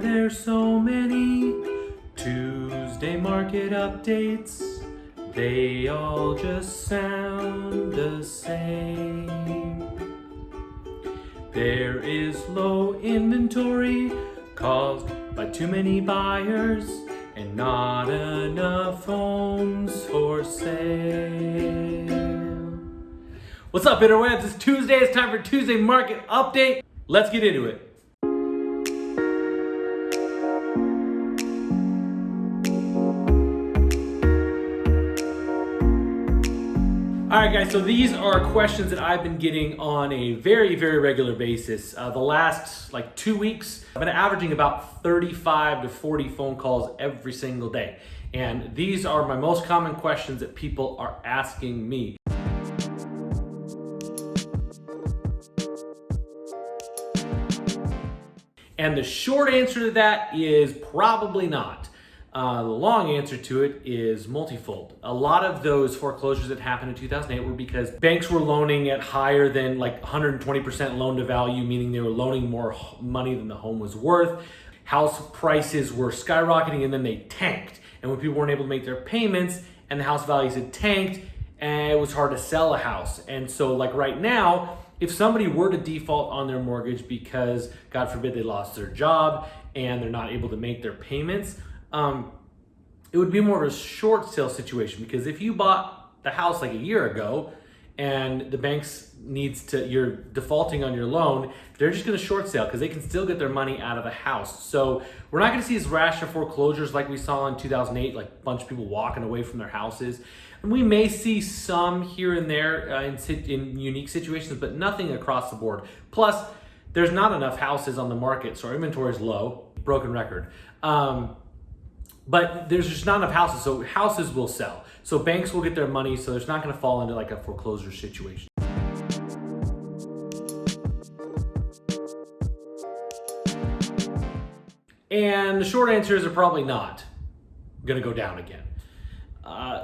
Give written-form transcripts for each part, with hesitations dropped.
there's so many Tuesday market updates? They all just sound the same. There is low inventory caused by too many buyers and not enough homes for sale. What's up, interwebs? It's Tuesday. It's time for Tuesday Market Update. Let's get into it. All right, guys, so these are questions that I've been getting on a very, very regular basis. The last 2 weeks, I've been averaging about 35 to 40 phone calls every single day. And these are my most common questions that people are asking me. And the short answer to that is probably not. The long answer to it is multifold. A lot of those foreclosures that happened in 2008 were because banks were loaning at higher than 120% loan to value, meaning they were loaning more money than the home was worth. House prices were skyrocketing and then they tanked. And when people weren't able to make their payments and the house values had tanked, it was hard to sell a house. And so right now, if somebody were to default on their mortgage because, God forbid, they lost their job and they're not able to make their payments, it would be more of a short sale situation, because if you bought the house a year ago and the banks you're defaulting on your loan, they're just going to short sale because they can still get their money out of the house. So we're not going to see this rash of foreclosures like we saw in 2008, a bunch of people walking away from their houses. And we may see some here and there in unique situations, but nothing across the board. Plus, there's not enough houses on the market, so our inventory is low, broken record. But there's just not enough houses, so houses will sell. So banks will get their money, so there's not gonna fall into a foreclosure situation. And the short answer is they're probably not gonna go down again.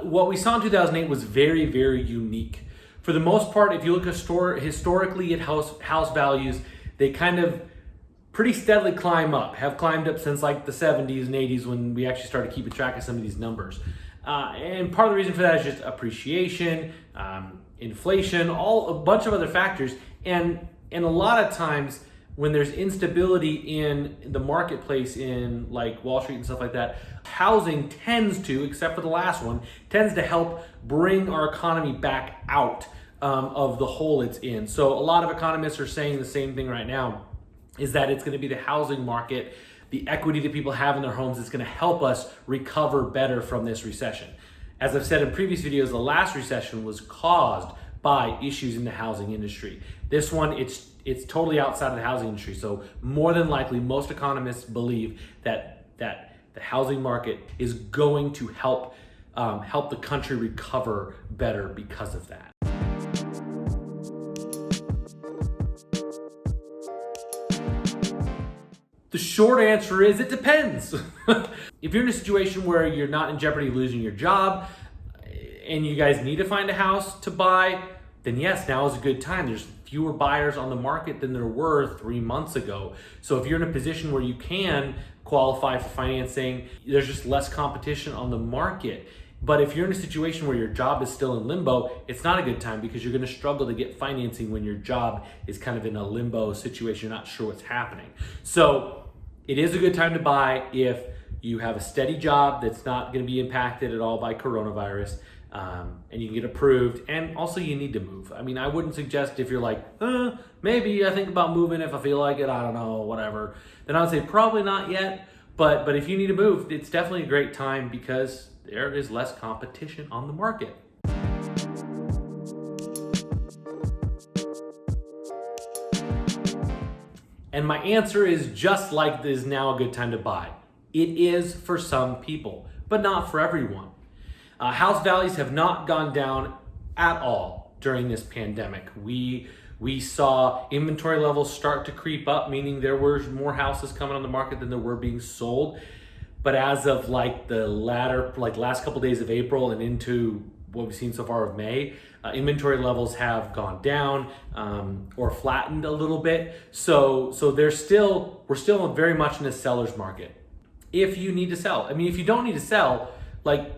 What we saw in 2008 was very, very unique. For the most part, if you look historically at house values, they kind of pretty steadily have climbed up since the 70s and 80s when we actually started keeping track of some of these numbers. And part of the reason for that is just appreciation, inflation, a bunch of other factors. And a lot of times when there's instability in the marketplace in Wall Street and stuff like that, housing tends to, except for the last one, tends to help bring our economy back out of the hole it's in. So a lot of economists are saying the same thing right now, is that it's going to be the housing market, the equity that people have in their homes, is going to help us recover better from this recession. As I've said in previous videos, the last recession was caused by issues in the housing industry. This one, it's totally outside of the housing industry. So more than likely, most economists believe that the housing market is going to help the country recover better because of that. The short answer is it depends. If you're in a situation where you're not in jeopardy of losing your job and you guys need to find a house to buy, then yes, now is a good time. There's fewer buyers on the market than there were 3 months ago. So if you're in a position where you can qualify for financing, there's just less competition on the market. But if you're in a situation where your job is still in limbo, it's not a good time, because you're going to struggle to get financing when your job is kind of in a limbo situation. You're not sure what's happening. So it is a good time to buy if you have a steady job that's not going to be impacted at all by coronavirus, and you can get approved, and also you need to move. I mean, I wouldn't suggest, if you're maybe I think about moving if I feel like it, I don't know, whatever, then I would say probably not yet. But if you need to move, it's definitely a great time because there is less competition on the market. And my answer is just like this: now a good time to buy. It is for some people, but not for everyone. House values have not gone down at all during this pandemic. We saw inventory levels start to creep up, meaning there were more houses coming on the market than there were being sold. But as of the last couple days of April and into what we've seen so far of May, inventory levels have gone down or flattened a little bit. So we're still very much in a seller's market. If you need to sell, I mean, if you don't need to sell, like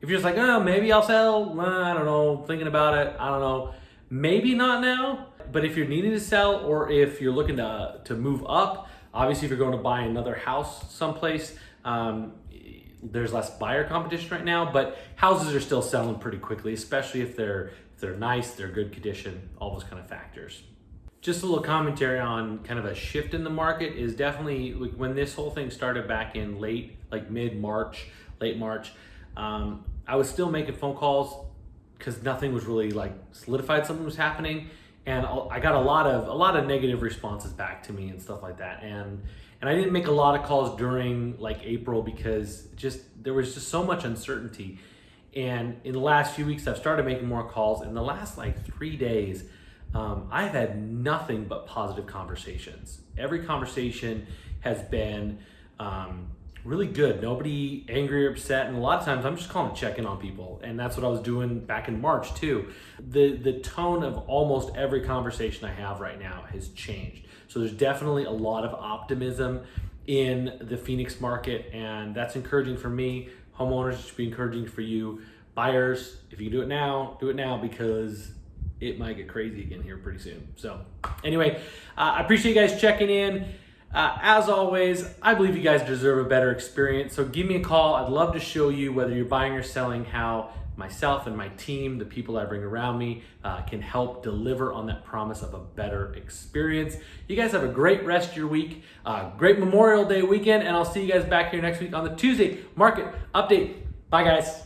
if you're just like, oh, maybe I'll sell, I don't know, thinking about it, I don't know, maybe not now. But if you're needing to sell, or if you're looking to move up, obviously if you're going to buy another house someplace, there's less buyer competition right now, but houses are still selling pretty quickly, especially if they're nice, they're good condition, all those kind of factors. Just a little commentary on kind of a shift in the market is definitely like when this whole thing started back in late March, I was still making phone calls because nothing was really like solidified, something was happening. And I got a lot of negative responses back to me and stuff like that. And I didn't make a lot of calls during like April because there was just so much uncertainty. And in the last few weeks, I've started making more calls. In the last like 3 days, I've had nothing but positive conversations. Every conversation has been really good. Nobody angry or upset. And a lot of times I'm just calling to check in on people. And that's what I was doing back in March too. The tone of almost every conversation I have right now has changed. So there's definitely a lot of optimism in the Phoenix market, and that's encouraging for me. Homeowners, it should be encouraging for you. Buyers, if you can do it now because it might get crazy again here pretty soon. So anyway, I appreciate you guys checking in. As always, I believe you guys deserve a better experience. So give me a call. I'd love to show you, whether you're buying or selling, how myself and my team, the people I bring around me, can help deliver on that promise of a better experience. You guys have a great rest of your week, great Memorial Day weekend, and I'll see you guys back here next week on the Tuesday Market Update. Bye, guys.